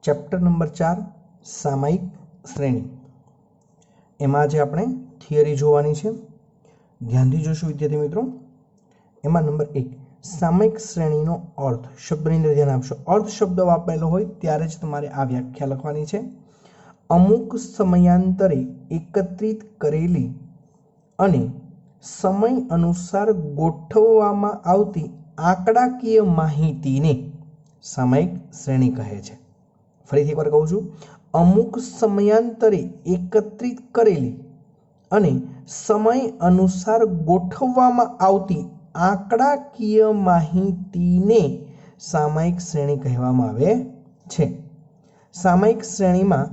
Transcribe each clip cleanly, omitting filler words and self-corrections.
Chapter number 4 સામયિક શ્રેણી। એમાં આજે આપણે થિયરી જોવાની છે, ધ્યાનથી જોશું વિદ્યાર્થી મિત્રો। એમાં નંબર 1 સામયિક શ્રેણીનો અર્થ, શબ્દની અંદર ધ્યાન આપશો। અર્થ શબ્દ વાપરેલો હોય ત્યારે જ તમારે આ વ્યાખ્યા લખવાની છે। અમુક સમયાંતરે એકત્રિત કરેલી અને સમય અનુસાર ગોઠવવામાં આવતી આંકડાકીય માહિતીને સામયિક શ્રેણી કહે છે। ફરીથી એકવાર કહું છું, અમુક સમયાંતરે એકત્રિત કરેલી અને સમય અનુસાર ગોઠવવામાં આવતી આંકડાકીય માહિતીને સામયિક શ્રેણી કહેવામાં આવે છે। સામયિક શ્રેણીમાં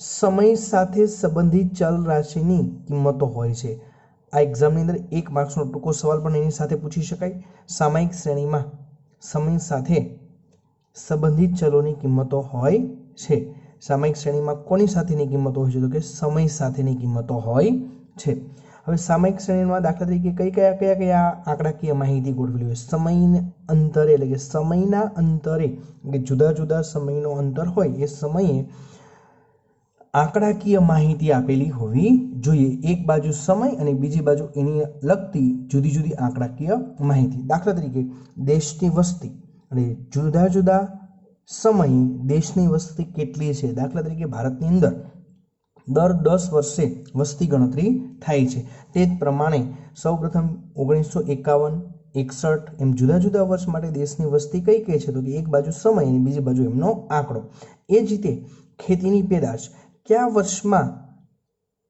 સમય સાથે સંબંધિત ચલ રાશિની કિંમતો હોય છે। આ એક્ઝામની અંદર 1 માર્ક્સનો ટૂંકો સવાલ પણ એની સાથે પૂછી શકાય। સામયિક શ્રેણીમાં સમય સાથે સંબંધિત ચલોની કિંમતો હોય છે। સામયિક શ્રેણીમાં કોની સાથેની કિંમતો હોય છે? તો કે સમય સાથેની કિંમતો હોય છે। હવે સામયિક શ્રેણીમાં દાખલા તરીકે કયા આંકડાકીય માહિતી ગોઠવેલી હોય? સમય અંતરે, એટલે કે સમયના અંતરે, કે જુદા જુદા સમયનો અંતર હોય એ સમયે આંકડાકીય માહિતી આપેલી હોવી જોઈએ। એક બાજુ સમય અને બીજી બાજુ એની લગતી જુદી જુદી આંકડાકીય માહિતી। દાખલા તરીકે દેશની વસ્તી, અને જુદા જુદા સમયે દેશની વસ્તી કેટલી છે? દાખલા તરીકે ભારતની અંદર દર 10 વર્ષે વસ્તી ગણતરી થાય છે। તે જ પ્રમાણે સૌપ્રથમ 1951, 61 એમ જુદા જુદા વર્ષ માટે દેશની વસ્તી કઈ છે? તો કે એક બાજુ સમય અને બીજી બાજુ એમનો આંકડો। એ જ રીતે ખેતીની પેદાશ, કયા વર્ષમાં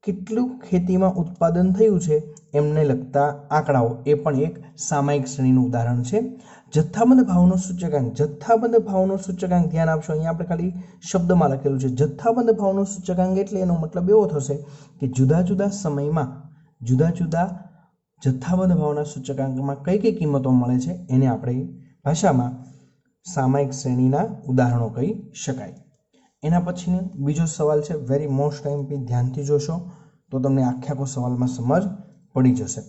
કેટલું ખેતીમાં ઉત્પાદન થયું છે એમને લગતા આંકડાઓ, એ પણ એક સામયિક શ્રેણીનું ઉદાહરણ છે। જથ્થાબંધ ભાવનો સૂચકાંક, જથ્થાબંધ ભાવનો સૂચકાંક ધ્યાન આપશો, અહીંયા આપણે ખાલી શબ્દમાં લખેલું છે જથ્થાબંધ ભાવનો સૂચકાંક, એટલે એનો મતલબ એવો થશે કે જુદા જુદા સમયમાં જુદા જુદા જથ્થાબંધ ભાવના સૂચકાંકમાં કઈ કઈ કિંમતો મળે છે એને આપણે ભાષામાં સામયિક શ્રેણીના ઉદાહરણો કહી શકાય। એના પછીનો બીજો સવાલ છે, વેરી મોસ્ટ એમપી, ધ્યાનથી જોશો તો તમને આખો સવાલમાં સમજ પડી જશે।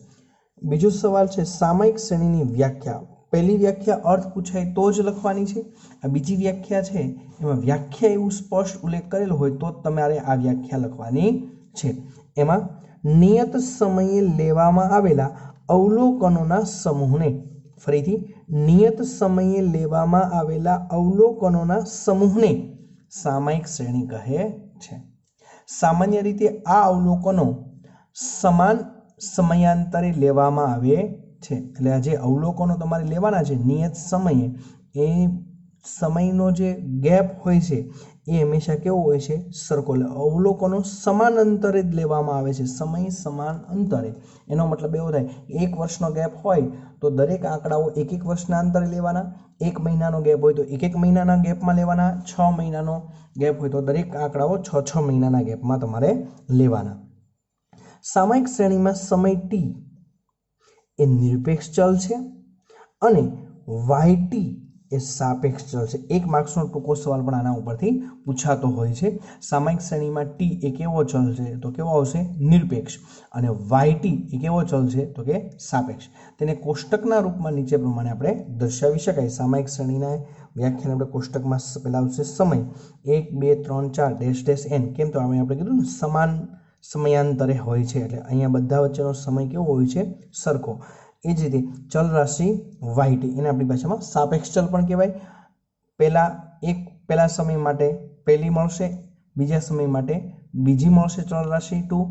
બીજો સવાલ છે સામયિક શ્રેણીની વ્યાખ્યા। પહેલી વ્યાખ્યા અર્થ પૂછાય તો જ લખવાની છે। આ બીજી વ્યાખ્યા છે એમાં વ્યાખ્યા એવું સ્પષ્ટ ઉલ્લેખ કરેલો હોય તો તમારે આ વ્યાખ્યા લખવાની છે। એમાં નિયત સમયે લેવામાં આવેલા અવલોકનોના સમૂહને, ફરીથી નિયત સમયે લેવામાં આવેલા અવલોકનોના સમૂહને સામયિક શ્રેણી કહે છે। સામાન્ય રીતે આ અવલોકનો સમાન સમયાંતરે લેવામાં આવે છે। એટલે આ જે અવલોકનો તમારે લેવાના છે નિયત સમયે, એ સમયનો જે ગેપ હોય છે એ હંમેશા કેવો હોય છે? સરખો। એટલે અવલોકનો સમાન અંતરે જ લેવામાં આવે છે, સમય સમાન અંતરે। એનો મતલબ એવો થાય, 1 વર્ષનો ગેપ હોય તો દરેક આંકડાઓ 1 વર્ષના અંતરે લેવાના, 1 મહિનાનો ગેપ હોય તો 1 મહિનાના ગેપમાં લેવાના, 6 મહિનાનો ગેપ હોય તો દરેક આંકડાઓ 6 મહિનાના ગેપમાં તમારે લેવાના। સામયિક શ્રેણીમાં સમય t એ નિરપેક્ષ ચલ છે અને yt એ સાપેક્ષ ચલ છે। 1 માર્ક્સનો ટૂંકો સવાલ પણ આના ઉપરથી પૂછાતો હોય છે। સામયિક શ્રેણીમાં t એ કેવો ચલ છે? તો કેવો આવશે? નિરપેક્ષ। અને yt એ કેવો ચલ છે? તો કે સાપેક્ષ। તેને કોષ્ટકના રૂપમાં નીચે પ્રમાણે આપણે દર્શાવી શકાય। સામયિક શ્રેણીના વ્યાખ્યાને આપણે કોષ્ટકમાં પહેલા આવશે સમય 1, 2, 3, 4 ડેશ ડેશ n। કેમ તો આપણે કીધું ને સમાન સમયાંતરે હોય છે, એટલે અહીંયા બધા વચ્ચેનો સમય કેવો હોય છે? સરખો। એ જ રીતે ચલ રાશિ yt, એને આપણી ભાષામાં સાપેક્ષ ચલ પણ કહેવાય। પહેલા સમય માટે પહેલી મળશે, બીજા સમય માટે બીજી મળશે ચલ રાશિ 2,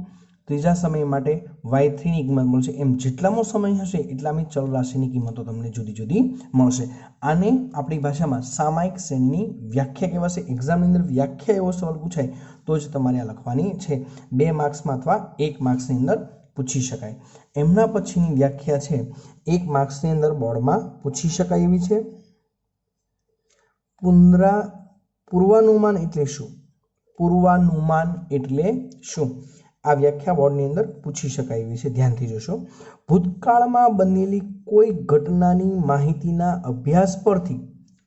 ત્રીજા સમય માટે y3 ની કિંમત મળશે। એમ જેટલામો સમય હશે એટલામી ચલ રાશિની કિંમતો તમને જુદી જુદી મળશે। આને આપણી ભાષામાં સામયિક શ્રેણીની વ્યાખ્યા કહેવાશે। એક્ઝામની અંદર વ્યાખ્યા એવો સવાલ પૂછાય તો જ તમારે આ લખવાની છે। 2 માર્ક્સમાં અથવા 1 માર્ક્સની અંદર પૂછી શકાય। એમના પછીની વ્યાખ્યા છે 1 માર્ક્સની અંદર બોર્ડમાં પૂછી શકાય એવી છે। પૂર્વાનુમાન એટલે શું? પૂર્વાનુમાન એટલે શું? આ વ્યાખ્યા બોર્ડની અંદર પૂછી શકાય એવી છે, ધ્યાનથી જોશો। ભૂતકાળમાં બનેલી કોઈ ઘટનાની માહિતીના અભ્યાસ પરથી,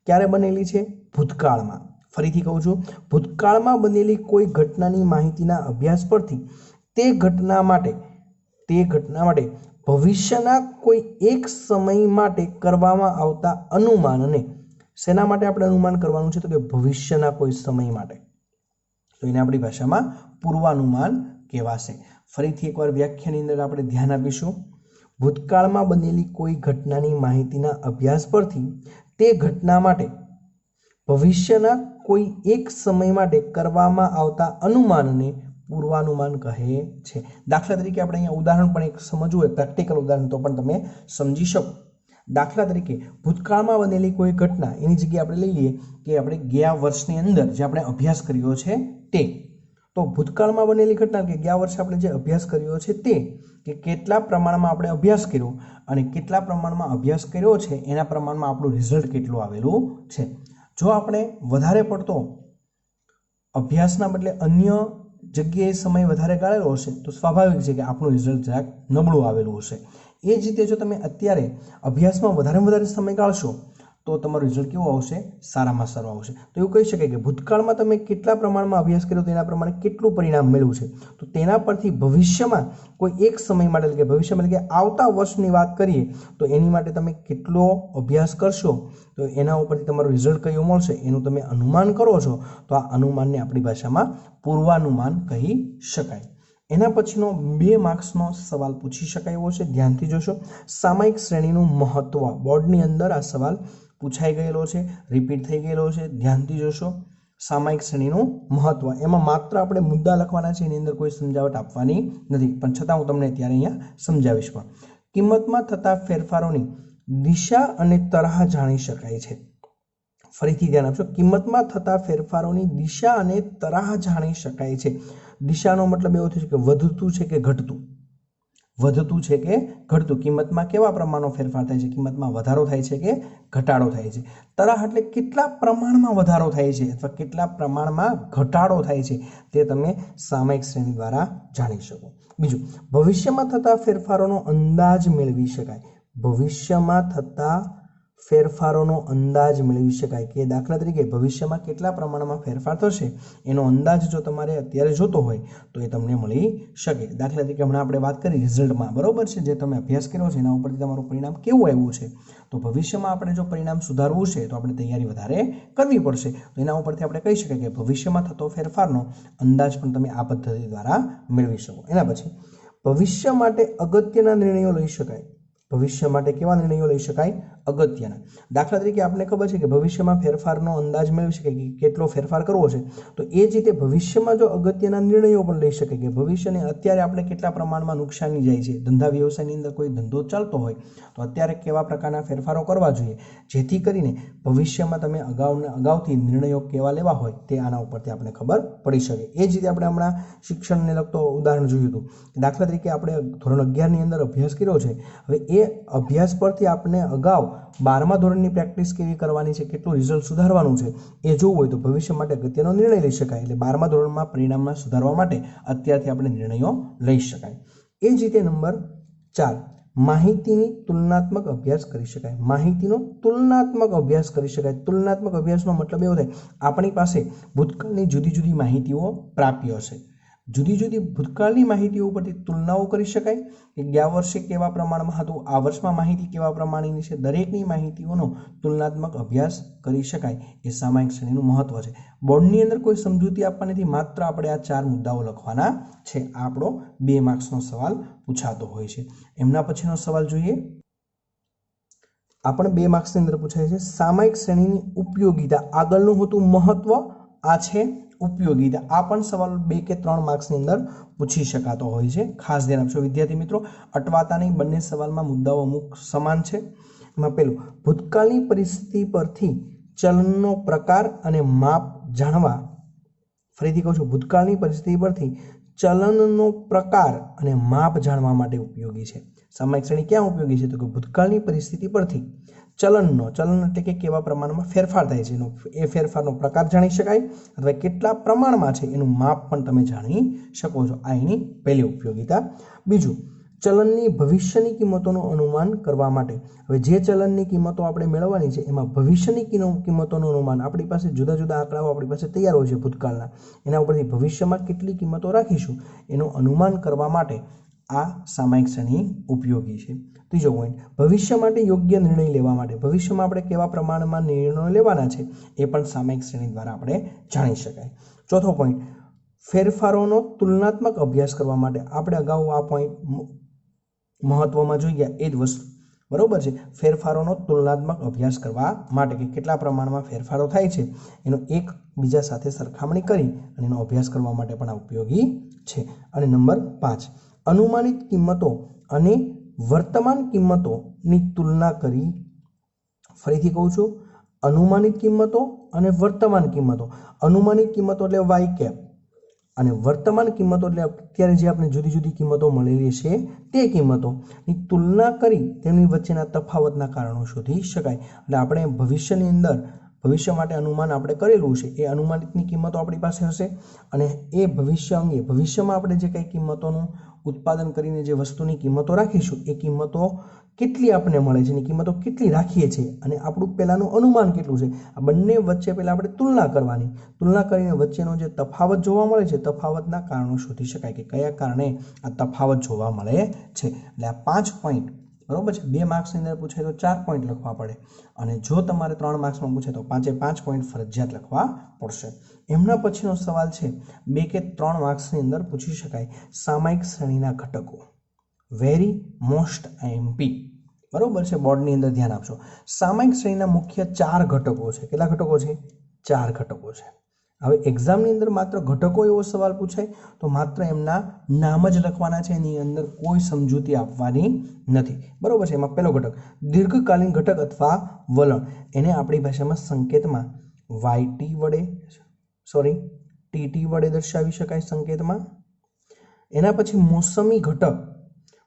ક્યારે બનેલી છે? ભૂતકાળમાં। ફરીથી કહું છું, ભૂતકાળમાં બનેલી કોઈ ઘટનાની માહિતીના અભ્યાસ પરથી તે ઘટના માટે ભવિષ્યના કોઈ એક સમય માટે કરવામાં આવતા અનુમાનને શેના માટે આપણે અનુમાન કરવાનું છે? તો કે ભવિષ્યના કોઈ સમય માટે. તો એને આપણી ભાષામાં પૂર્વાનુમાન કહેવાશે. ફરીથી એકવાર વ્યાખ્યાની અંદર આપણે ધ્યાન આપીશું. ભૂતકાળમાં બનેલી કોઈ ઘટનાની માહિતીના અભ્યાસ પરથી તે ઘટના માટે ભવિષ્યના કોઈ એક સમય માટે કરવામાં આવતા અનુમાનને પૂર્વાનુમાન કહે છે. દાખલા તરીકે આપણે અહીંયા ઉદાહરણ પણ એક સમજવું હોય, પ્રેક્ટિકલ ઉદાહરણ, તો પણ તમે સમજી શકો. દાખલા તરીકે ભૂતકાળમાં બનેલી કોઈ ઘટના, એની જગ્યાએ આપણે લઈ લઈએ કે આપણે ગયા વર્ષની અંદર જે આપણે અભ્યાસ કર્યો છે તે. તો ભૂતકાળમાં બનેલી ઘટના કે ગયા વર્ષે આપણે જે અભ્યાસ કર્યો છે તે, કે કેટલા પ્રમાણમાં આપણે અભ્યાસ કર્યો અને કેટલા પ્રમાણમાં અભ્યાસ કર્યો છે એના પ્રમાણમાં આપણું રિઝલ્ટ કેટલું આવેલું છે. જો આપણે વધારે પડતો અભ્યાસના બદલે અન્ય જગ્યાએ સમય વધારે ગાળેલો હશે તો સ્વાભાવિક છે કે આપણું રિઝલ્ટ જરાક નબળું આવેલું હશે. એ જ રીતે જો તમે અત્યારે અભ્યાસમાં વધારે સમય ગાળશો તો તમારું રિઝલ્ટ કેવું આવશે? સારામાં સારું આવશે. તો એવું કહી શકાય કે ભૂતકાળમાં તમે કેટલા પ્રમાણમાં અભ્યાસ કર્યો તેના પ્રમાણે કેટલું પરિણામ મેળવ્યું છે. તો તેના પરથી ભવિષ્યમાં કોઈ એક સમય માટે, એટલે કે ભવિષ્યમાં એટલે કે આવતા વર્ષની વાત કરીએ તો એની માટે તમે કેટલો અભ્યાસ કરશો તો એના ઉપરથી તમારું રિઝલ્ટ કયું મળશે એનું તમે અનુમાન કરો છો. તો આ અનુમાનને આપણી ભાષામાં પૂર્વાનુમાન કહી શકાય. એના પછીનો 2 માર્ક્સનો સવાલ પૂછી શકાય એવો છે, ધ્યાનથી જોશો. સામયિક શ્રેણીનું મહત્વ. બોર્ડની અંદર આ સવાલ પૂછાઈ ગયેલો છે, રિપીટ થઈ ગયેલો છે, ધ્યાનથી જોશો. સામયિક શ્રેણીનું મહત્વ, એમાં માત્ર આપણે મુદ્દા લખવાના છે, એની અંદર કોઈ સમજાવટ આપવાની નથી, પણ છતાં હું તમને અત્યારે અહીંયા સમજાવીશ. પણ કિંમતમાં થતા ફેરફારોની દિશા અને તરાહ જાણી શકાય છે. ફરીથી ધ્યાન આપશો. કિંમતમાં થતા ફેરફારોની દિશા અને તરાહ જાણી શકાય છે. દિશાનો મતલબ એવો થશે કે વધતું છે કે ઘટતું, વધતું છે કે ઘટતું, કિંમતમાં કેવા પ્રમાણનો ફેરફાર થાય છે, કિંમતમાં વધારો થાય છે કે ઘટાડો થાય છે. તરાહ એટલે કેટલા પ્રમાણમાં વધારો થાય છે અથવા કેટલા પ્રમાણમાં ઘટાડો થાય છે તે તમે સામયિક શ્રેણી દ્વારા જાણી શકો. બીજું, ભવિષ્યમાં થતા ફેરફારોનો અંદાજ મેળવી શકાય. ભવિષ્યમાં થતા ફેરફારોનો અંદાજ મેળવી શકાય કે દાખલા તરીકે ભવિષ્યમાં કેટલા પ્રમાણમાં ફેરફાર થશે એનો અંદાજ જો તમારે અત્યારે જોતો હોય તો એ તમને મળી શકે. દાખલા તરીકે હમણાં આપણે વાત કરી રિઝલ્ટમાં, બરોબર છે, જે તમે અભ્યાસ કર્યો છે એના ઉપરથી તમારું પરિણામ કેવું આવ્યું છે. તો ભવિષ્યમાં આપણે જો પરિણામ સુધારવું છે તો આપણે તૈયારી વધારે કરવી પડશે. તો એના ઉપરથી આપણે કહી શકાય કે ભવિષ્યમાં થતો ફેરફારનો અંદાજ પણ તમે આ પદ્ધતિ દ્વારા મેળવી શકો. એના પછી ભવિષ્ય માટે અગત્યના નિર્ણયો લઈ શકાય. ભવિષ્ય માટે કેવા નિર્ણયો લઈ શકાય? અગત્યના. દાખલા તરીકે આપણને ખબર છે કે ભવિષ્યમાં ફેરફારનો અંદાજ મેળવી શકાય કે કેટલો ફેરફાર કરવો છે. તો એ જ રીતે ભવિષ્યમાં જો અગત્યના નિર્ણયો પણ લઈ શકાય કે ભવિષ્યને અત્યારે આપણે કેટલા પ્રમાણમાં નુકસાની જાય છે. ધંધા વ્યવસાયની અંદર કોઈ ધંધો ચાલતો હોય તો અત્યારે કેવા પ્રકારના ફેરફારો કરવા જોઈએ, જેથી કરીને ભવિષ્યમાં તમે અગાઉથી નિર્ણયો કેવા લેવા હોય તે આના ઉપરથી આપણે ખબર પડી શકે. એ જ રીતે આપણે હમણાં શિક્ષણને લગતો ઉદાહરણ જોયું હતું. દાખલા તરીકે આપણે ધોરણ 11ની અંદર અભ્યાસ કર્યો છે. હવે એ અભ્યાસ પરથી આપણે અગાઉ 12મા ધોરણની પ્રેક્ટિસ કેવી કરવાની છે, કેટલું રિઝલ્ટ સુધારવાનું છે એ જોવું હોય તો ભવિષ્ય માટે અગત્યનો નિર્ણય લઈ શકાય. એટલે 12મા ધોરણમાં પરિણામમાં સુધારવા માટે અત્યારથી આપણે નિર્ણયો લઈ શકાય. એ જ રીતે નંબર 4, માહિતીની તુલનાત્મક અભ્યાસ કરી શકાય. માહિતીનો તુલનાત્મક અભ્યાસ કરી શકાય. તુલનાત્મક અભ્યાસનો મતલબ એવો થાય આપણી પાસે ભૂતકાળની જુદી જુદી માહિતીઓ પ્રાપ્ય છે. જુદી જુદી ભૂતકાળની માહિતીઓ ઉપરથી તુલનાઓ કરી શકાય કે ગયા વર્ષે કેવા પ્રમાણમાં હતું, આ વર્ષમાં માહિતી કેવા પ્રમાણની છે. દરેકની માહિતીઓનો તુલનાત્મક અભ્યાસ કરી શકાય. એ સામયિક શ્રેણીનું મહત્વ છે. બોર્ડની અંદર કોઈ સમજૂતી આપવાની નથી, માત્ર આપણે આ 4 મુદ્દાઓ લખવાના છે. આ આપણો 2 માર્ક્સનો સવાલ પૂછાતો હોય છે. એમના પછીનો સવાલ જોઈએ. આ પણ 2 માર્ક્સની અંદર પૂછાય છે. સામયિક શ્રેણીની ઉપયોગિતા. આગળનું હતું મહત્વ, આ છે ઉપયોગિતા. આ પણ સવાલ 2 કે 3 માર્ક્સની અંદર પૂછી શકાતો હોય છે. ખાસ ધ્યાન આપશો વિદ્યાર્થી મિત્રો. અટવાતા નહીં, બંને સવાલમાં મુદ્દાઓ અમુક સમાન છે. એમાં પહેલું, ભૂતકાળની પરિસ્થિતિ પરથી ચલનનો પ્રકાર અને માપ જાણવા. ફરીથી કહું છું, ભૂતકાળની પરિસ્થિતિ પરથી ચલનનો પ્રકાર અને માપ જાણવા માટે ઉપયોગી છે. સામયિક શ્રેણી ક્યાં ઉપયોગી છે? તો કે ભૂતકાળની પરિસ્થિતિ પરથી ચલન એટલે કે કેવા પ્રમાણમાં ફેરફાર થાય છે એ ફેરફારનો પ્રકાર જાણી શકાય અથવા કેટલા પ્રમાણમાં છે એનું માપ પણ તમે જાણી શકો છો. આ એની પહેલી ઉપયોગિતા. બીજું, ચલનની ભવિષ્યની કિંમતોનું અનુમાન કરવા માટે. હવે જે ચલનની કિંમતો આપણે મેળવવાની છે એમાં ભવિષ્યની કિંમતોનું અનુમાન, આપણી પાસે જુદા જુદા આંકડાઓ આપણી પાસે તૈયાર હોય છે ભૂતકાળના, એના ઉપરથી ભવિષ્યમાં કેટલી કિંમતો રાખીશું એનું અનુમાન કરવા માટે આ સામાયિક શ્રેણી ઉપયોગી છે। ત્રીજો પોઈન્ટ, ભવિષ્ય માટે યોગ્ય નિર્ણય લેવા માટે, ભવિષ્યમાં આપણે કેવા પ્રમાણમાં નિર્ણયો લેવાના છે એ પણ સામાયિક શ્રેણી દ્વારા આપણે જાણી શકાય। ચોથો પોઈન્ટ, ફેરફારોનો તુલનાત્મક અભ્યાસ કરવા માટે, આપણે અગાઉ આ પોઈન્ટ મહત્વમાં જોઈ ગયા એ જ વસ્તુ, બરોબર છે। ફેરફારોનો તુલનાત્મક અભ્યાસ કરવા માટે કે કેટલા પ્રમાણમાં ફેરફારો થાય છે એનો એક બીજા સાથે સરખામણી કરી અને એનો અભ્યાસ કરવા માટે પણ આ ઉપયોગી છે। અને નંબર 5, અનુમાનિત કિંમતો અને વર્તમાન કિંમતોની તુલના કરી, ફરીથી કહું છું, અનુમાનિત કિંમતો અને વર્તમાન કિંમતો, અનુમાનિત કિંમતો એટલે વાય કેપ અને વર્તમાન કિંમતો એટલે અત્યારે જે આપણે જુદી જુદી કિંમતો મળેલી છે તે કિંમતોની તુલના કરી તેમની વચ્ચેના તફાવતના કારણો શોધી શકાય। એટલે આપણે ભવિષ્યની અંદર ભવિષ્ય માટે અનુમાન આપણે કરેલું છે એ અનુમાનિતની કિંમતો આપણી પાસે હશે અને એ ભવિષ્ય અંગે ભવિષ્યમાં આપણે જે કંઈ કિંમતોનું ઉત્પાદન કરીને જે વસ્તુની કિંમતો રાખીશું એ કિંમતો કેટલી આપણને મળે છે, એની કિંમતો કેટલી રાખીએ છીએ અને આપણું પહેલાંનું અનુમાન કેટલું છે, આ બંને વચ્ચે પહેલાં આપણે તુલના કરવાની, તુલના કરીને વચ્ચેનો જે તફાવત જોવા મળે છે તફાવતના કારણો શોધી શકાય કે કયા કારણે આ તફાવત જોવા મળે છે। એટલે આ 5 પોઈન્ટ, બરોબર છે। 2 માર્ક્સની અંદર પૂછાય તો 4 પોઈન્ટ લખવા પડે અને જો તમારે 3 માર્ક્સમાં પૂછે તો 5 પોઈન્ટ ફરજિયાત લખવા પડશે। એમના પછીનો સવાલ છે 2 કે 3 માર્ક્સની અંદર પૂછી શકાય, સામાયિક શ્રેણીના ઘટકો, વેરી મોસ્ટ આઈએમપી, બરોબર છે। બોર્ડની અંદર ધ્યાન આપશો, સામાયિક શ્રેણીના મુખ્ય 4 ઘટકો છે। કેટલા ઘટકો છે? 4 ઘટકો છે। હવે એક્ઝામની અંદર માત્ર ઘટકો એવો સવાલ પૂછાય તો માત્ર એમના નામ જ લખવાના છે, એની અંદર કોઈ સમજૂતી આપવાની નથી, બરોબર છે। એમાં પહેલો ઘટક દીર્ઘકાલીન ઘટક અથવા વલણ, એને આપણી ભાષામાં સંકેતમાં ટીટી વડે દર્શાવી શકાય સંકેતમાં। એના પછી મોસમી ઘટક,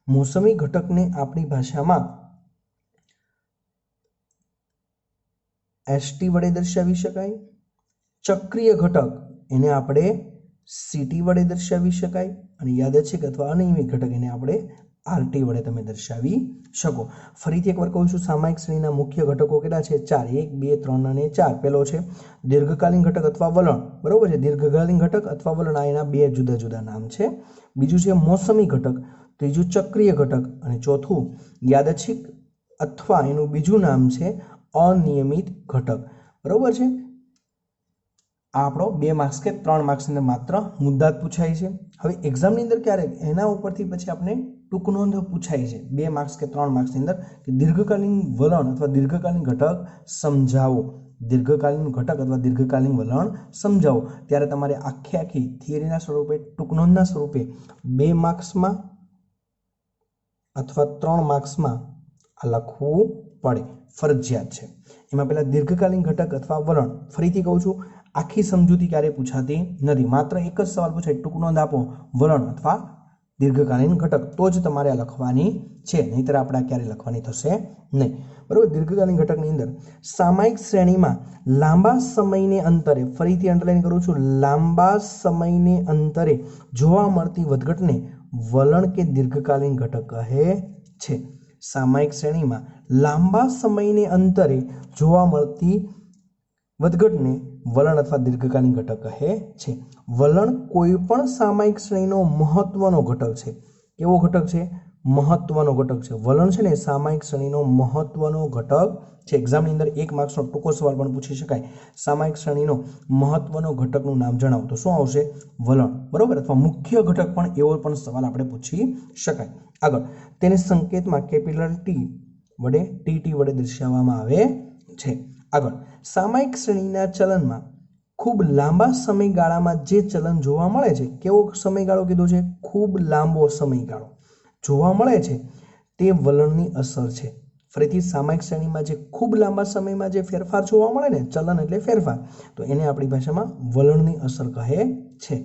મોસમી ઘટકને આપણી ભાષામાં એસટી વડે દર્શાવી શકાય। ચક્રીય ઘટક એને આપણે સીટી વડે દર્શાવી શકાય અને યાદચ્છિક અથવા અનિયમિત ઘટક એને આપણે આરટી વડે તમે દર્શાવી શકો। ફરીથી એકવાર કહું છું, સામાયિક શ્રેણીના મુખ્ય ઘટકો કેટલા છે? 4, 1, 2, 3 અને 4। પહેલો છે દીર્ઘકાલીન ઘટક અથવા વલણ, બરોબર છે। દીર્ઘકાલીન ઘટક અથવા વલણ આ એના 2 જુદા જુદા નામ છે। બીજું છે મોસમી ઘટક, ત્રીજું ચક્રીય ઘટક અને ચોથું યાદચ્છિક અથવા એનું બીજું નામ છે અનિયમિત ઘટક, બરોબર છે। આ આપણો 2 માર્ક્સ કે 3 માર્ક્સની અંદર માત્ર મુદ્દા જ પૂછાય છે। હવે એક્ઝામની અંદર ક્યારેક એના ઉપરથી પછી આપણે ટૂંક નોંધ પૂછાય છે 2 માર્ક્સ કે 3 માર્ક્સની અંદર કે દીર્ઘકાલીન વલણ અથવા દીર્ઘકાલીન ઘટક સમજાવો, દીર્ઘકાલીન ઘટક અથવા દીર્ઘકાલીન વલણ સમજાવો। ત્યારે તમારે આખી થિયરીના સ્વરૂપે, ટૂંક નોંધના સ્વરૂપે 2 માર્ક્સમાં અથવા 3 માર્ક્સમાં આ લખવું પડે, ફરજિયાત છે। એમાં પહેલા દીર્ઘકાલીન ઘટક અથવા વલણ, ફરીથી કહું છું, આખી સમજૂતી ક્યારેય પૂછાતી નથી, માત્ર એક જ સવાલ પૂછાય, ટૂંક નોંધ આપો વલણ અથવા દીર્ઘકાલીન ઘટક, તો જ તમારે આ લખવાની છે, નહીંતર આપણે આ ક્યારેય લખવાની થશે નહીં, બરોબર। દીર્ઘકાલીન ઘટકની અંદર સામાયિક શ્રેણીમાં લાંબા સમયને અંતરે, ફરીથી અંડરલાઈન કરું છું, લાંબા સમયને અંતરે જોવા મળતી વધઘટને વલણ કે દીર્ઘકાલીન ઘટક કહે છે। સામાયિક શ્રેણીમાં લાંબા સમયને અંતરે જોવા મળતી વધઘટને વલણ અથવા દીર્ઘકાલીન ઘટક કહે છે। વલણ કોઈ પણ સામાયિક શ્રેણીનો મહત્વનો ઘટક છે। કેવો ઘટક છે? મહત્વનો ઘટક છે। વલણ છે ને સામાયિક શ્રેણીનો મહત્વનો ઘટક છે। એક્ઝામની અંદર 1 માર્ક્સનો ટૂંકો સવાલ પણ પૂછી શકાય, સામાયિક શ્રેણીનો મહત્વનો ઘટકનું નામ જણાવો, તો શું આવશે? વલણ, બરોબર। અથવા મુખ્ય ઘટક પણ એવો પણ સવાલ આપણે પૂછી શકાય। આગળ, તેને સંકેતમાં કેપિટલ ટી વડે ટીટી વડે દર્શાવવામાં આવે છે। આગળ, સામાયિક શ્રેણીના ચલનમાં ખૂબ લાંબા સમયગાળામાં જે ચલન જોવા મળે છે, કેવો સમયગાળો કીધો છે? ખૂબ લાંબો સમયગાળો જોવા મળે છે તે વલણની અસર છે। ફરીથી સામાયિક શ્રેણીમાં જે ખૂબ લાંબા સમયમાં જે ફેરફાર જોવા મળે ને, ચલન એટલે ફેરફાર, તો એને આપણી ભાષામાં વલણની અસર કહે છે।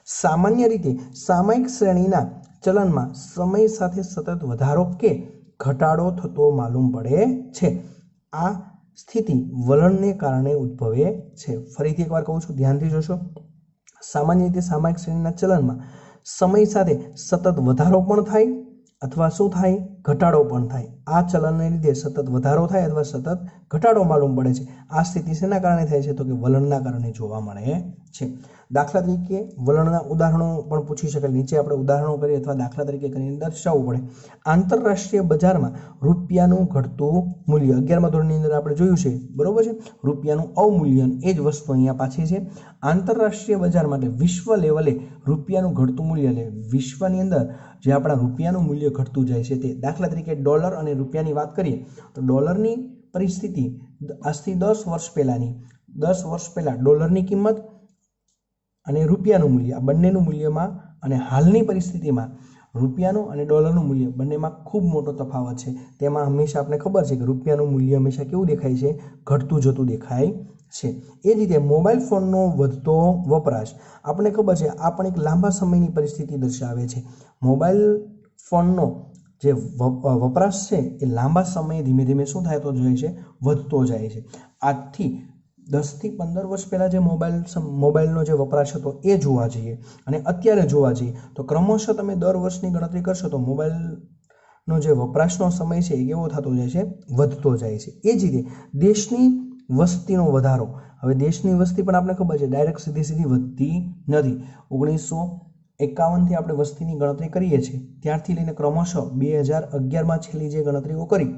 સામાન્ય રીતે સામાયિક શ્રેણીના ચલનમાં સમય સાથે સતત વધારો કે ઘટાડો થતો માલુમ પડે છે। આ સ્થિતિ વલણને કારણે ઉદ્ભવે છે। ફરીથી એકવાર કહું છું, ધ્યાનથી જોશો, સામાન્ય રીતે સામાયિક શ્રેણીના ચલનમાં સમય સાથે સતત વધારો પણ થાય અથવા શું થાય? ઘટાડો પણ થાય। આ ચલનને લીધે સતત વધારો થાય અથવા સતત ઘટાડો માલુમ પડે છે। આ સ્થિતિ શેના કારણે થાય છે? તો કે વલણના કારણે જોવા મળે છે। દાખલા તરીકે વલણના ઉદાહરણો પણ પૂછી શકાય। નીચે આપણે ઉદાહરણો કરીએ અથવા દાખલા તરીકે કરીને દર્શાવવું પડે। આંતરરાષ્ટ્રીય બજારમાં રૂપિયાનું ઘટતું મૂલ્ય 11મા ધોરણની અંદર આપણે જોયું છે, બરોબર છે। રૂપિયાનું અવમૂલ્યન એ જ વસ્તુ અહીંયા પાછી છે। આંતરરાષ્ટ્રીય બજાર માટે વિશ્વ લેવલે રૂપિયાનું ઘટતું મૂલ્ય, એટલે વિશ્વની અંદર જે આપણા રૂપિયાનું મૂલ્ય ઘટતું જાય છે તે। દાખલા તરીકે ડોલર અને રૂપિયાની વાત કરીએ તો ડોલરની પરિસ્થિતિ આજથી 10 વર્ષ પહેલાની 10 વર્ષ પહેલા ડોલરની કિંમત અને રૂપિયાનું મૂલ્ય આ બંનેનું મૂલ્યમાં અને હાલની પરિસ્થિતિમાં રૂપિયાનું અને ડોલરનું મૂલ્ય બંનેમાં ખૂબ મોટો તફાવત છે। તેમાં હંમેશા આપણે ખબર છે કે રૂપિયાનું મૂલ્ય હંમેશા કેવું દેખાય છે? ઘટતું જતું દેખાય છે। એ જ રીતે મોબાઈલ ફોનનો વધતો વપરાશ, આપણે ખબર છે આ પણ એક લાંબા સમયની પરિસ્થિતિ દર્શાવે છે। મોબાઈલ ફોનનો જે વપરાશ છે એ લાંબા સમયે ધીમે ધીમે શું થતો જાય છે? વધતો જાય છે। આજથી 10 થી 15 વર્ષ પહેલાં જે મોબાઈલનો જે વપરાશ હતો એ જોવા જઈએ અને અત્યારે જોવા જઈએ તો ક્રમશઃ તમે દર વર્ષની ગણતરી કરશો તો મોબાઈલનો જે વપરાશનો સમય છે એ કેવો થતો જાય છે? વધતો જાય છે। એ જ રીતે દેશની વસ્તીનો વધારો, હવે દેશની વસ્તી પણ આપણે ખબર છે ડાયરેક્ટ સીધી વધતી નથી। 1951થી આપણે વસ્તીની ગણતરી કરીએ છીએ ત્યારથી લઈને ક્રમશઃ 2011માં છેલ્લી જે ગણતરીઓ કરી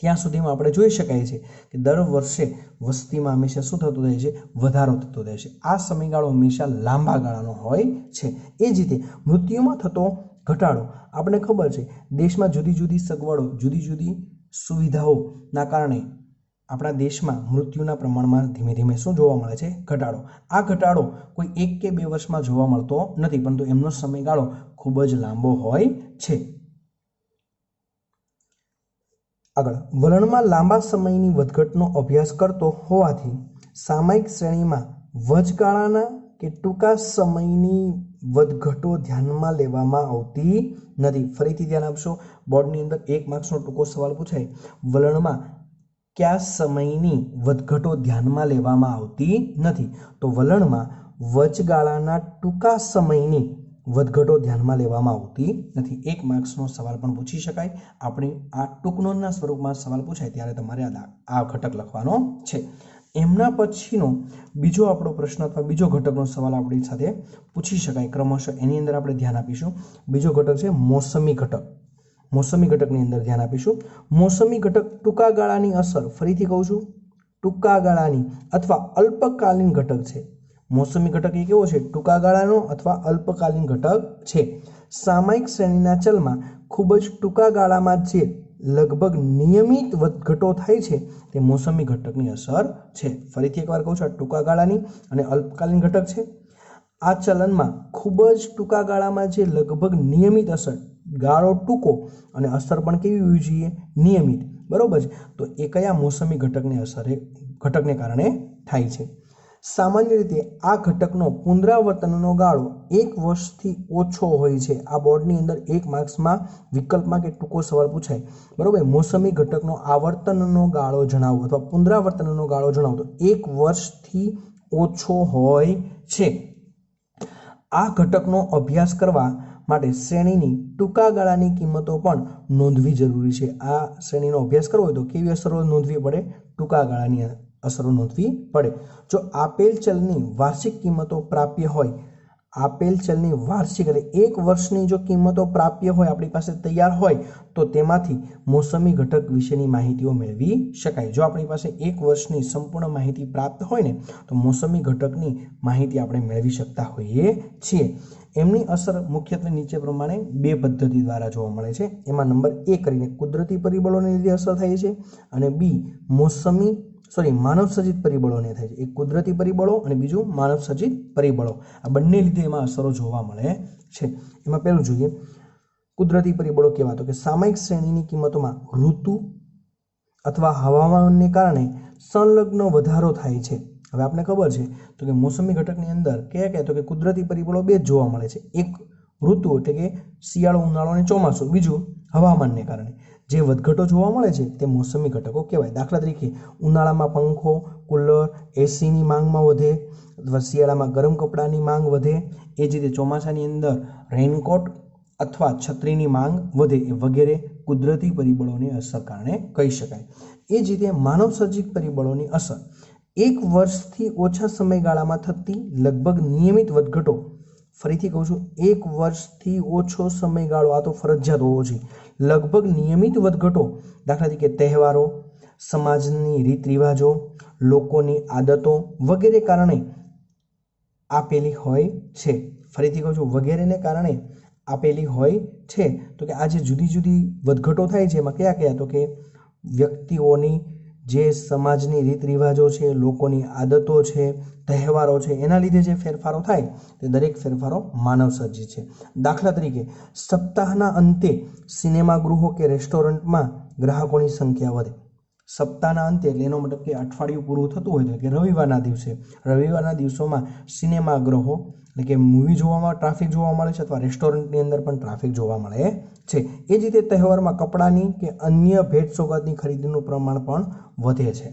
ત્યાં સુધીમાં આપણે જોઈ શકાય છે કે દર વર્ષે વસ્તીમાં હંમેશા શું થતું જાય છે? વધારો થતો જાય છે। આ સમયગાળો હંમેશા લાંબા ગાળાનો હોય છે। એ જ રીતે મૃત્યુમાં થતો ઘટાડો, આપણે ખબર છે દેશમાં જુદી જુદી સગવડો, જુદી જુદી સુવિધાઓના કારણે આપણા દેશમાં મૃત્યુના પ્રમાણમાં ધીમે ધીમે શું જોવા મળે છે? ઘટાડો। આ ઘટાડો કોઈ 1 કે 2 વર્ષમાં જોવા મળતો નથી, પરંતુ એમનો સમયગાળો ખૂબ જ લાંબો હોય છે। આગળ, વલણમાં લાંબા સમયની વધઘટનો અભ્યાસ કરતો હોવાથી સામયિક શ્રેણીમાં વચગાળાના કે ટૂંકા સમયની વધઘટો ધ્યાનમાં લેવામાં આવતી નથી। ફરીથી ધ્યાન આપશો, બોર્ડની અંદર 1 માર્ક્સનો ટૂંકો સવાલ પૂછાય, વલણમાં કયા સમયની વધઘટો ધ્યાનમાં લેવામાં આવતી નથી? તો વલણમાં વચગાળાના ટૂંકા સમયની વધઘટો ધ્યાનમાં લેવામાં આવતી નથી। 1 માર્ક્સનો સવાલ પણ પૂછી શકાય। આપણે આ ટૂંક નોંધના સ્વરૂપમાં સવાલ પૂછાય ત્યારે તમારે આ ઘટક લખવાનો છે। એમના પછીનો બીજો આપણો પ્રશ્ન અથવા બીજો ઘટકનો સવાલ આપણી સાથે પૂછી શકાય ક્રમશઃ, એની અંદર આપણે ધ્યાન આપીશું। બીજો ઘટક છે મોસમી ઘટક। મોસમી ઘટકની અંદર ધ્યાન આપીશું। મોસમી ઘટક ટૂંકા ગાળાની અસર, ફરીથી કહું છું ટૂંકા ગાળાની અથવા અલ્પકાલીન ઘટક છે। મોસમી ઘટક એ કેવો છે? ટૂંકા ગાળાનો અથવા અલ્પકાલીન ઘટક છે। સામયિક શ્રેણીના ચલમાં ખૂબ જ ટૂંકા ગાળામાં જે લગભગ નિયમિત વધઘટો થાય છે તે મોસમી ઘટકની અસર છે। ફરીથી એકવાર કહું છું, આ ટૂંકા ગાળાની અને અલ્પકાલીન ઘટક છે। આ ચલનમાં ખૂબ જ ટૂંકા ગાળામાં જે લગભગ નિયમિત અસર, ગાળો ટૂંકો અને અસર પણ કેવી હોવી જોઈએ? નિયમિત, બરોબર છે। તો એ કયા મોસમી ઘટકને કારણે થાય છે? સામાન્ય રીતે આ ઘટકનો પુનરાવર્તનનો ગાળો 1 વર્ષથી ઓછો હોય છે। આ બોર્ડની અંદર 1 માર્ક્સમાં વિકલ્પમાં કે ટૂંકો સવાલ પૂછાય, બરોબર। મોસમી ઘટકનો આવર્તનનો ગાળો જણાવો અથવા પુનરાવર્તનનો ગાળો જણાવો તો 1 વર્ષથી ઓછો હોય છે। આ ઘટકનો અભ્યાસ કરવા માટે શ્રેણીની ટૂંકા ગાળાની કિંમતો પણ નોંધવી જરૂરી છે। આ શ્રેણીનો અભ્યાસ કરવો હોય તો કેવી અસરો નોંધવી પડે? ટૂંકા ગાળાની અસરો નોંધવી પડે। જો આપેલ ચલની વાર્ષિક કિંમતો પ્રાપ્ય હોય, આપેલ ચલની વાર્ષિક એટલે 1 વર્ષની જો કિંમતો પ્રાપ્ય હોય, આપણી પાસે તૈયાર હોય તો તેમાંથી મોસમી ઘટક વિશેની માહિતીઓ મેળવી શકાય। જો આપણી પાસે 1 વર્ષની સંપૂર્ણ માહિતી પ્રાપ્ત હોય ને તો મોસમી ઘટકની માહિતી આપણે મેળવી શકતા હોઈએ છીએ। એમની અસર મુખ્યત્વે નીચે પ્રમાણે 2 પદ્ધતિ દ્વારા જોવા મળે છે। એમાં નંબર 1 કરીને કુદરતી પરિબળોને લીધે અસર થાય છે અને બી માનવસર્જિત પરિબળોને થાય છે। એક કુદરતી પરિબળો અને બીજું માનવસર્જિત પરિબળો, આ બંને લીધે એમાં અસરો જોવા મળે છે। એમાં પહેલું જોઈએ કુદરતી પરિબળો કેવા, તો કે સામયિક શ્રેણીની કિંમતોમાં ઋતુ અથવા હવામાનને કારણે સંલગ્ન વધારો થાય છે। હવે આપણે ખબર છે તો કે મોસમી ઘટકની અંદર કયા તો કે કુદરતી પરિબળો 2 જ જોવા મળે છે। એક ઋતુ એટલે કે શિયાળો, ઉનાળો અને ચોમાસું, બીજું હવામાનને કારણે જે વધઘટો જોવા મળે છે તે મોસમી ઘટકો કહેવાય। દાખલા તરીકે ઉનાળામાં પંખો, કુલર, એસીની માંગમાં વધે અથવા શિયાળામાં ગરમ કપડાની માંગ વધે। એ જ રીતે ચોમાસાની અંદર રેઇનકોટ અથવા છત્રીની માંગ વધે વગેરે કુદરતી પરિબળોની અસર કારણે કહી શકાય। એ જ રીતે માનવસર્જિત પરિબળોની અસર, એક વર્ષથી ઓછા સમયગાળામાં થતી લગભગ નિયમિત વધઘટો, ફરીથી કહું છું, એક વર્ષથી ઓછો સમયગાળો, આ તો ફરજિયાત હોવો જોઈએ, લગભગ નિયમિત વધઘટો, દાખલા તરીકે તહેવારો, સમાજની રીત રિવાજો, લોકોની આદતો વગેરે કારણે આપેલી હોય છે. ફરીથી કહું છું, વગેરેને કારણે આપેલી હોય છે. તો કે આ જે જુદી જુદી વધઘટો થાય છે એમાં કયા કયા, તો કે વ્યક્તિઓની જે સમાજની રીત રિવાજો છે, લોકોની આદતો છે, તહેવારો છે, એના લીધે જે ફેરફારો થાય તે દરેક ફેરફારો માનવસર્જિત છે. દાખલા તરીકે સપ્તાહના અંતે સિનેમાગૃહો કે રેસ્ટોરન્ટમાં ગ્રાહકોની સંખ્યા વધે. સપ્તાહના અંતે એટલે એનો મતલબ કે અઠવાડિયું પૂરું થતું હોય કે રવિવારના દિવસે, રવિવારના દિવસોમાં સિનેમાગૃહો એટલે કે મૂવી જોવામાં ટ્રાફિક જોવા મળે છે, અથવા રેસ્ટોરન્ટની અંદર પણ ટ્રાફિક જોવા મળે છે. એ જ રીતે તહેવારમાં કપડાની કે અન્ય ભેટ સોગાદની ખરીદીનું પ્રમાણ પણ વધે છે.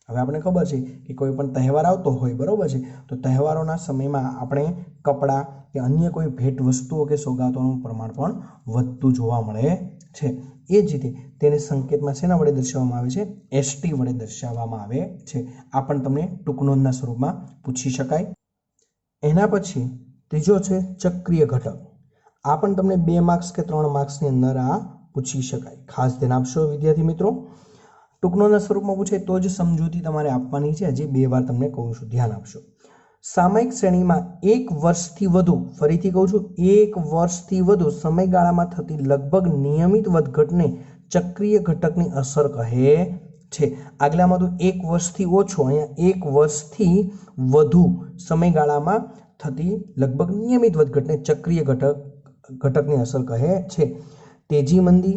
હવે આપણે ખબર છે કે કોઈ પણ તહેવાર આવતો હોય, બરાબર છે, તો તહેવારોના સમયમાં આપણે કપડાં કે અન્ય કોઈ ભેટ વસ્તુઓ કે સોગાદોનું પ્રમાણ પણ વધતું જોવા મળે છે. એ જ રીતે તેને સંકેતમાં શેના વડે દર્શાવવામાં આવે છે? એસટી વડે દર્શાવવામાં આવે છે. આ પણ તમને ટૂંક નોંધના સ્વરૂપમાં પૂછી શકાય. એના પછી ત્રીજો છે ચક્રીય ઘટક. આ પણ તમને 2 માર્ક્સ કે 3 માર્ક્સની અંદર આ પૂછી શકાય. ખાસ ધ્યાન આપશો વિદ્યાર્થી મિત્રો. ટૂંક નોંધના સ્વરૂપમાં પૂછે તો જ સમજૂતી તમારે આપવાની છે. હજી 2 વાર તમને કહું છું, ધ્યાન આપશો. સામયિક શ્રેણીમાં 1 વર્ષથી વધુ, ફરીથી કહું છું, 1 વર્ષથી વધુ સમયગાળામાં થતી લગભગ નિયમિત વધઘટને ચક્રીય ઘટકની અસર કહે છે. આગલામાં તો 1 વર્ષથી ઓછો, અહીંયા 1 વર્ષથી વધુ સમયગાળામાં થતી લગભગ નિયમિત વધઘટને ચક્રીય ઘટકની અસર કહે છે. તેજી મંદી,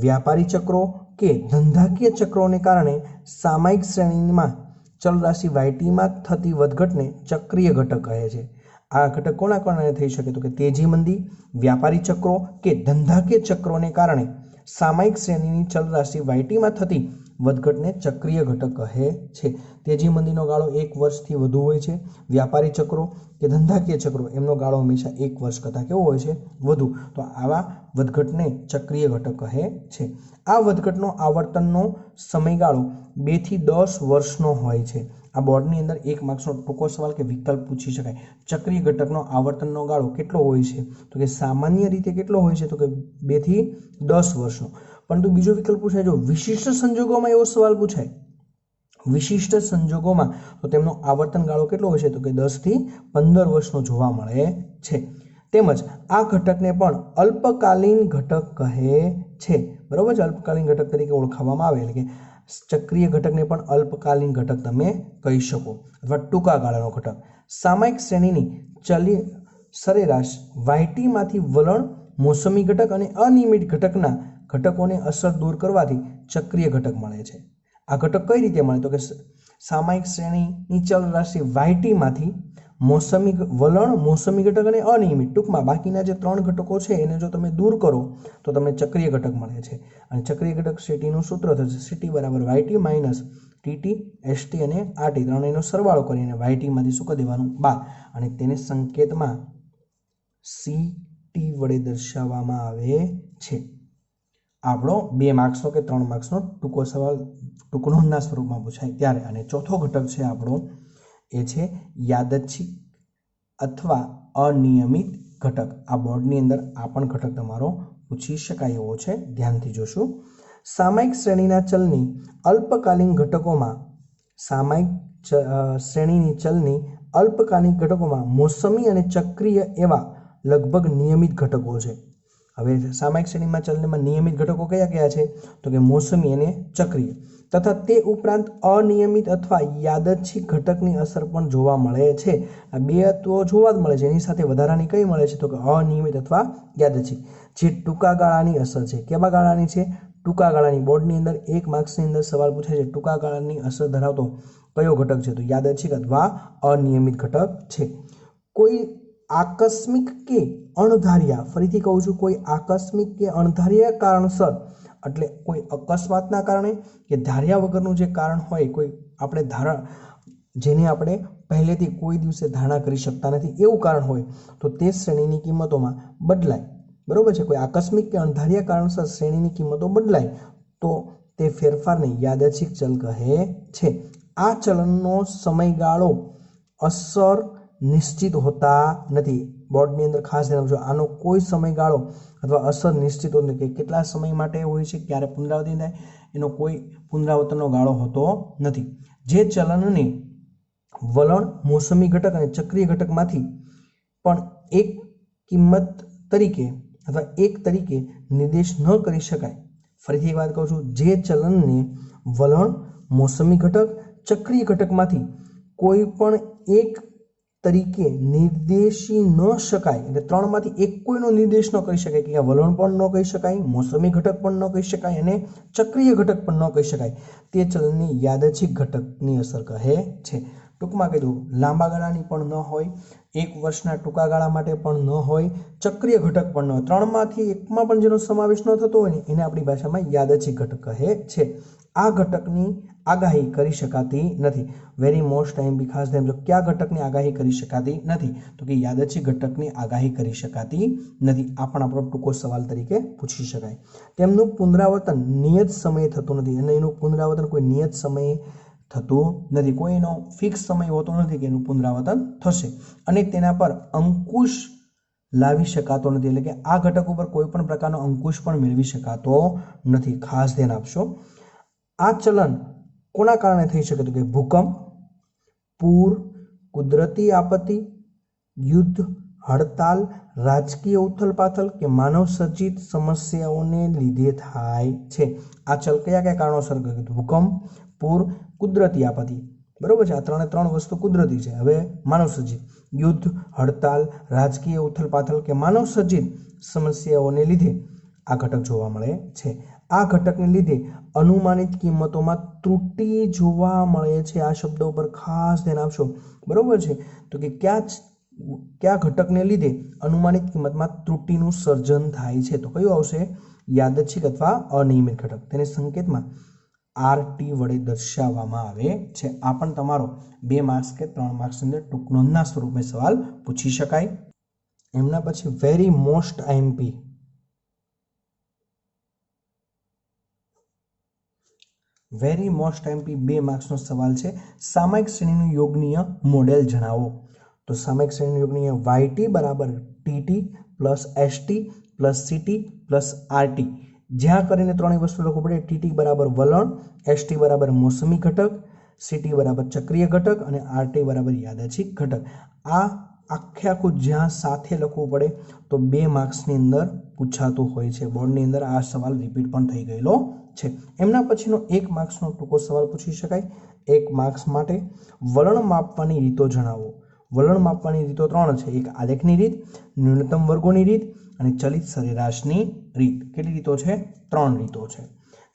વ્યાપારી ચક્રો કે ધંધાકીય ચક્રોને કારણે સામયિક શ્રેણીમાં ચલરાશિ વાયટીમાં થતી વધઘટને ચક્રીય ઘટક કહે છે. આ ઘટક કોના કારણે થઈ શકે? તો કે તેજી મંદી, વ્યાપારી ચક્રો કે ધંધાકીય ચક્રોને કારણે સામયિક શ્રેણીની ચલરાશિ વાયટીમાં થતી વધઘટને ચક્રીય ઘટક કહે છે. તેજી મંદીનો ગાળો 1 વર્ષથી વધુ હોય છે. વ્યાપારી ચક્રો કે ધંધાકીય ચક્રો એમનો ગાળો હંમેશા 1 વર્ષ કરતાં કેવો હોય છે? વધુ. તો આવા વધઘટને ચક્રીય ઘટક કહે છે. આ વધઘટનો આવર્તનનો સમયગાળો 2 થી 10 વર્ષનો હોય છે. આ બોર્ડની અંદર 1 માર્ક્સનો ટૂંકો સવાલ કે વિકલ્પ પૂછી શકાય. ચક્રીય ઘટકનો આવર્તનનો ગાળો કેટલો હોય છે? તો કે સામાન્ય રીતે કેટલો હોય છે? તો કે 2 થી 10 વર્ષનો. પરંતુ બીજો વિકલ્પ પૂછાય, જો વિશિષ્ટ સંજોગોમાં એવો સવાલ પૂછાય, વિશિષ્ટ સંજોગોમાં, તો તેમનો આવર્તન ગાળો કેટલો હોય છે? તો કે 10 થી 15 વર્ષનો જોવા મળે છે. તેમજ આ ઘટકને પણ અલ્પકાલીન ઘટક કહે છે. બરોબર છે? અલ્પકાલીન ઘટક તરીકે ઓળખાવવામાં આવે. એટલે કે ચક્રીય ઘટકને પણ અલ્પકાલીન ઘટક તમે કહી શકો, અથવા ટૂંકા ગાળાનો ઘટક. સામયિક શ્રેણીની સરેરાશ વાયટીમાંથી વલણ, મોસમી ઘટક અને અનિયમિત ઘટકના ઘટકોને અસર દૂર કરવાથી ચક્રીય ઘટક મળે છે. આ ઘટક કઈ રીતે મળે? તો કે સામયિક શ્રેણીની ચલરાશિ વાયટીમાંથી મોસમી વલણ, મોસમી ઘટક અને અનિયમિત, ટૂંકમાં બાકીના જે 3 ઘટકો છે એને જો તમે દૂર કરો તો તમને ચક્રીય ઘટક મળે છે. અને ચક્રીય ઘટક સીટીનું સૂત્ર થશે સીટી બરાબર વાયટી માઇનસ ટીટી, એસટી અને આરટી, ત્રણેયનો સરવાળો કરીને વાયટીમાંથી શું કરી દેવાનું? 12. અને તેને સંકેતમાં સીટી વડે દર્શાવવામાં આવે છે. આપણો 2 માર્ક્સનો કે 3 માર્ક્સનો ટૂંકો સવાલ ટૂંક નોંધના સ્વરૂપમાં પૂછાય ત્યારે. અને ચોથો ઘટક છે આપણો, એ છે યાદચ્છિક અથવા અનિયમિત ઘટક. આ બોર્ડની અંદર આ પણ ઘટક તમારો પૂછી શકાય એવો છે, ધ્યાનથી જોશું. સામયિક શ્રેણીના ચલની અલ્પકાલીન ઘટકોમાં, સામયિક શ્રેણીની ચલની અલ્પકાલીન ઘટકોમાં મોસમી અને ચક્રીય એવા લગભગ નિયમિત ઘટકો છે. હવે સામયિક શ્રેણીમાં ચલમાં નિયમિત ઘટકો કયા કયા છે? તો કે મોસમી અને ચક્રીય, તથા તે ઉપરાંત અનિયમિત અથવા યાદચ્છિક ઘટકની અસર પણ જોવા મળે છે. આ 2 તો જોવા જ મળે છે, એની સાથે વધારાની કઈ મળે છે? તો કે અનિયમિત અથવા યાદચ્છિક. જે ટૂંકા ગાળાની અસર છે. કેવા ગાળાની છે? ટૂંકા ગાળાની. બોર્ડની અંદર 1 માર્ક્સની અંદર સવાલ પૂછાય છે, ટૂંકા ગાળાની અસર ધરાવતો કયો ઘટક છે? તો યાદચ્છિક અથવા અનિયમિત ઘટક છે. કોઈ આકસ્મિક કે અણધાર્યા, ફરીથી કહું છું, કોઈ આકસ્મિક કે અણધાર્યા કારણસર, એટલે કોઈ અકસ્માતના કારણે કે ધાર્યા વગરનું જે કારણ હોય, કોઈ આપણે જેને આપણે પહેલેથી કોઈ દિવસે ધારણા કરી શકતા નથી એવું કારણ હોય, તો તે શ્રેણીની કિંમતોમાં બદલાય. બરોબર છે? કોઈ આકસ્મિક કે અણધાર્યા કારણસર શ્રેણીની કિંમતો બદલાય તો તે ફેરફારને યાદચ્છિક ચલ કહે છે. આ ચલનનો સમયગાળો અસર નિશ્ચિત હોતા નથી. બોર્ડની અંદર ખાસ ધ્યાન આપજો, આનો કોઈ સમયગાળો અથવા અસર નિશ્ચિત હોતો નથી કે કેટલા સમય માટે હોય છે, ક્યારે પુનરાવર્તન થાય, એનો કોઈ પુનરાવર્તનનો ગાળો હોતો નથી. જે ચલનને વલણ, મોસમી ઘટક અને ચક્રીય ઘટકમાંથી પણ એક કિંમત તરીકે અથવા એક તરીકે નિર્દેશ ન કરી શકાય. ફરીથી એક વાત કહું છું, જે ચલનને વલણ, મોસમી ઘટક, ચક્રીય ઘટકમાંથી કોઈ પણ એક તરીકે નિર્દેશી ન શકાય, એટલે ત્રણમાંથી એક કોઈનો નિર્દેશ ન કરી શકાય કે વલણ પણ ન કહી શકાય, મોસમી ઘટક પણ ન કહી શકાય અને ચક્રીય ઘટક પણ ન કહી શકાય, તે ચલનની યાદચ્છિક ઘટકની અસર કહે છે. ટૂંકમાં કહી દઉં, લાંબા ગાળાની પણ ન હોય, એક વર્ષના ટૂંકા ગાળા માટે પણ ન હોય, ચક્રીય ઘટક પણ ન હોય, ત્રણમાંથી એકમાં પણ જેનો સમાવેશ ન થતો હોય ને એને આપણી ભાષામાં યાદચ્છિક ઘટક કહે છે. આ ઘટકની આગાહી કરી શકાતી નથી. વેરી મોસ્ટ ટાઈમ ખાસ ધ્યાન રાખજો, કયા ઘટકની આગાહી કરી શકાતી નથી? તો કે યાદચ્છિક ઘટકની આગાહી કરી શકાતી નથી. આ પણ આપણો ટૂંકો સવાલ તરીકે પૂછી શકાય. તેમનું પુનરાવર્તન નિયત સમયે થતું નથી, અને એનું પુનરાવર્તન કોઈ નિયત સમયે થતું નથી. કોઈનો ફિક્સ સમય હોતો નથી કે એનું પુનરાવર્તન થશે, અને તેના પર અંકુશ લાવી શકાતો નથી, એટલે કે આ ઘટક ઉપર કોઈ પણ પ્રકારનો અંકુશ પણ મેળવી શકાતો નથી. ખાસ ધ્યાન આપશો. આ ચલન કોના કારણે થઈ શકે? તો કે ભૂકંપ, પૂર, કુદરતી આપત્તિ, યુદ્ધ, હડતાલ, રાજકીય ઉથલપાથલ કે માનવ સર્જિત સમસ્યાઓને લીધે થાય છે. આ ચલ કયા કયા કારણોસર? ભૂકંપ, પૂર, કુદરતી આપત્તિ. બરોબર છે, આ ત્રણ વસ્તુ કુદરતી છે. હવે માનવ સર્જિત, યુદ્ધ, હડતાલ, રાજકીય ઉથલપાથલ કે માનવ સર્જિત સમસ્યાઓને લીધે આ ઘટક જોવા મળે છે. આ ઘટકને લીધે અનુમાનિત કિંમતોમાં ત્રુટિ જોવા મળે છે. આ શબ્દો ઉપર ખાસ ધ્યાન આપશો. બરોબર છે, તો કે કયા ઘટકને લીધે અનુમાનિત કિંમતમાં ત્રુટિનું સર્જન થાય છે? તો કયું આવશે? યાદચ્છિક અથવા અનિયમિત ઘટક. તેને સંકેતમાં RT વડે દર્શાવવામાં આવે છે. આ પણ તમારો 2 માર્ક્સ કે 3 માર્ક્સની અંદર ટૂંક નોંધના સ્વરૂપે સવાલ પૂછી શકાય. એમના પછી very most IMP, very most IMP 2 માર્ક્સનો સવાલ છે. સામયિક શ્રેણીનું યોગનીય મોડેલ જણાવો. તો સામયિક શ્રેણીનું યોગનીય YT બરાબર TT plus ST plus CT plus RT, જ્યાં કરીને ત્રણેય વસ્તુ લખવું પડે. TT બરાબર વલણ, ST બરાબર મોસમી ઘટક, CT બરાબર ચક્રીય ઘટક અને RT બરાબર યાદચ્છિક ઘટક. આ આખું જ્યાં સાથે લખવું પડે તો 2 માર્ક્સની અંદર પૂછાતું હોય છે. બોર્ડની અંદર આ સવાલ રિપીટ પણ થઈ ગયેલો છે. એમના પછીનો 1 માર્ક્સનો ટૂંકો સવાલ પૂછી શકાય. 1 માર્ક્સ માટે વલણ માપવાની રીતો જણાવો. વલણ માપવાની રીતો 3 છે. એક આલેખની રીત, ન્યૂનતમ વર્ગોની રીત અને ચલિત સરેરાશની રીત. કેટલી રીતો છે? 3 રીતો છે.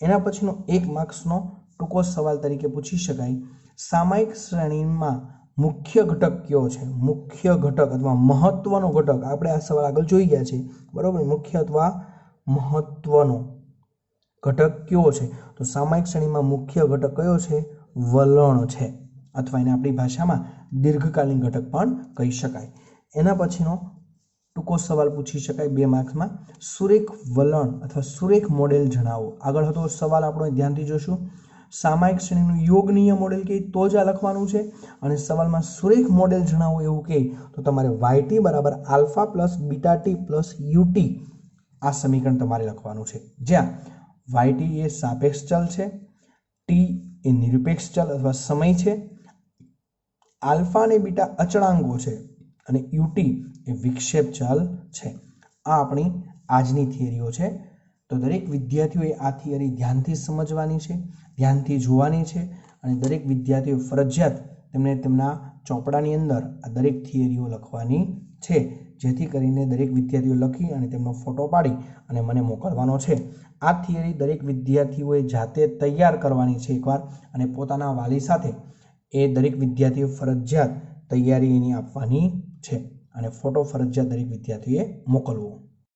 એના પછીનો 1 માર્ક્સનો ટૂંકો સવાલ તરીકે પૂછી શકાય, સામયિક શ્રેણીમાં મુખ્ય ઘટક કયો છે? મુખ્ય ઘટક અથવા મહત્વનો ઘટક. આપણે આ સવાલ આગળ જોઈ ગયા છે. બરોબર, મુખ્ય અથવા મહત્વનો ઘટક કયો છે? તો સામયિક શ્રેણીમાં મુખ્ય ઘટક કયો છે? વલણ છે, અથવા એને આપણી ભાષામાં દીર્ઘકાલીન ઘટક પણ કહી શકાય. એના પછીનો ટૂંકો સવાલ પૂછી શકાય 2 માર્ક્સમાં, સુરેખ વલણ અથવા સુરેખ મોડેલ જણાવો. આગળ હતો સવાલ, આપણો ધ્યાનથી જોશું. સામયિક શ્રેણીનું યોગનીય મોડેલ કહે તો જ આ લખવાનું છે, અને સવાલમાં સુરેખ મોડેલ જણાવો એવું કહે તો તમારે YT બરાબર alpha plus beta T plus UT આ સમીકરણ તમારે લખવાનું છે, જ્યાં YT એ સાપેક્ષ ચલ છે, T એ નિરપેક્ષ ચલ અથવા સમય છે, આલ્ફા અને બીટા અચળાંકો છે અને UT એ વિક્ષેપ ચલ છે. આ આપણી આજની થિયરીઓ છે. તો દરેક વિદ્યાર્થીઓએ આ થિયરી ધ્યાનથી સમજવાની છે, ધ્યાનથી જોવાની છે, અને દરેક વિદ્યાર્થીઓ ફરજિયાત તેમને તેમના ચોપડાની અંદર આ દરેક થિયરીઓ લખવાની છે, જેથી કરીને દરેક વિદ્યાર્થીઓ લખી અને તેમનો ફોટો પાડી અને મને મોકલવાનો છે. આ થિયરી દરેક વિદ્યાર્થીઓએ જાતે તૈયાર કરવાની છે એકવાર, અને પોતાના વાલી સાથે એ દરેક વિદ્યાર્થીઓ ફરજિયાત તૈયારી એની આપવાની છે, અને ફોટો ફરજિયાત દરેક વિદ્યાર્થીએ મોકલવો.